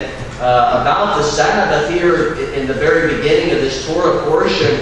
About the Sabbath here in the very beginning of this Torah portion,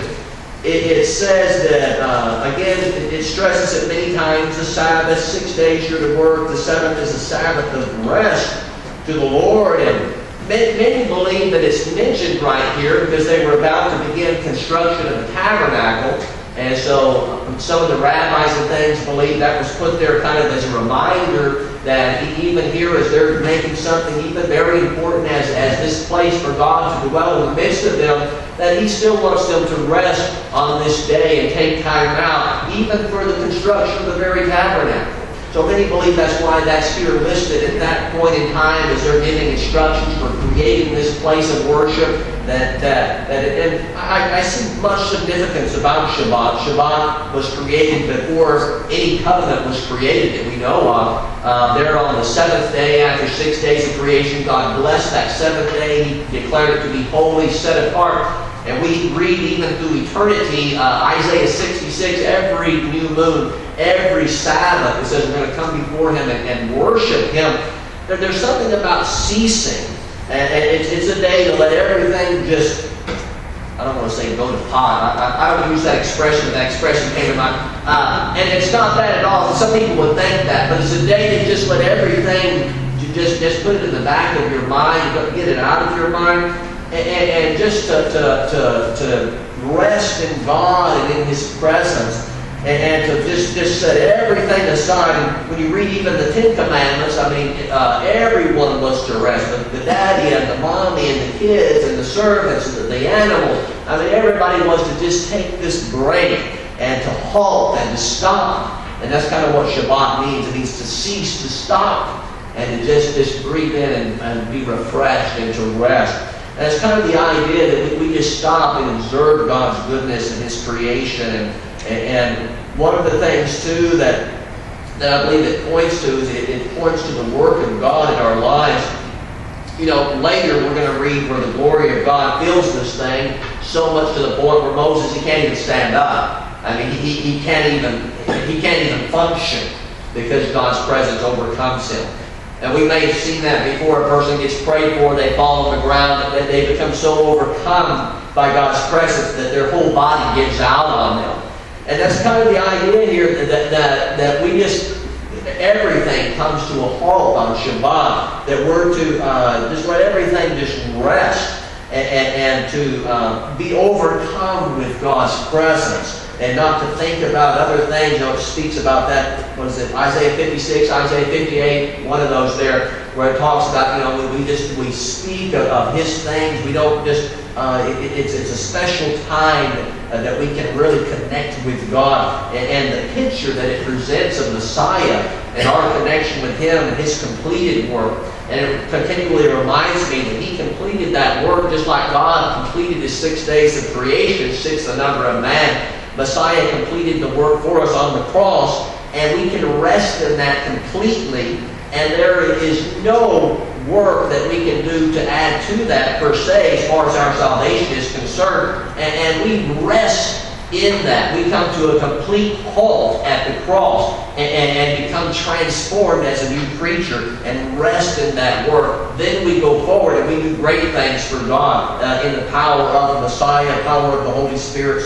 it says that, again, it stresses it many times, the Sabbath, 6 days you're to work, the seventh is a Sabbath of rest to the Lord. And many believe that it's mentioned right here because they were about to begin construction of the tabernacle. And so some of the rabbis and things believe that was put there kind of as a reminder that even here as they're making something even very important as this place for God to dwell in the midst of them, that He still wants them to rest on this day and take time out, even for the construction of the very tabernacle. So many believe that's why that's here listed at that point in time as they're giving instructions for creating this place of worship. And I see much significance about Shabbat. Shabbat was created before any covenant was created that we know of. There on the seventh day, after 6 days of creation, God blessed that seventh day. He declared it to be holy, set apart. And we read even through eternity, Isaiah 66, every new moon, every Sabbath, it says we're going to come before Him and worship Him. There's something about ceasing. And it's a day to let everything just, I don't want to say go to pot. I don't use that expression, but that expression came to mind. And it's not that at all. Some people would think that, but it's a day to just let everything, just put it in the back of your mind, get it out of your mind. And just to rest in God and in His presence, and to just set everything aside. And when you read even the Ten Commandments, I mean, everyone was to rest. The daddy and the mommy and the kids and the servants and the animals. I mean, everybody was to just take this break and to halt and to stop. And that's kind of what Shabbat means. It means to cease, to stop, and to just breathe in and be refreshed and to rest. And it's kind of the idea that we just stop and observe God's goodness and His creation. And one of the things, too, that I believe it points to is it points to the work of God in our lives. You know, later we're going to read where the glory of God fills this thing so much to the point where Moses, he can't even stand up. I mean, he can't even function because God's presence overcomes him. And we may have seen that before a person gets prayed for, they fall on the ground, and they become so overcome by God's presence that their whole body gives out on them. And that's kind of the idea here that we just, everything comes to a halt on Shabbat, that we're to just let everything just rest and to be overcome with God's presence. And not to think about other things. You know, it speaks about that, what is it, Isaiah 56, Isaiah 58, one of those there, where it talks about, you know, we speak of His things. We don't just, it's a special time that we can really connect with God. And the picture that it presents of Messiah and our connection with Him and His completed work. And it continually reminds me that He completed that work just like God completed His 6 days of creation, 6 the number of man. Messiah completed the work for us on the cross, and we can rest in that completely, and there is no work that we can do to add to that per se as far as our salvation is concerned, and we rest in that. We come to a complete halt at the cross and become transformed as a new creature and rest in that work. Then we go forward and we do great things for God in the power of the Messiah, power of the Holy Spirit.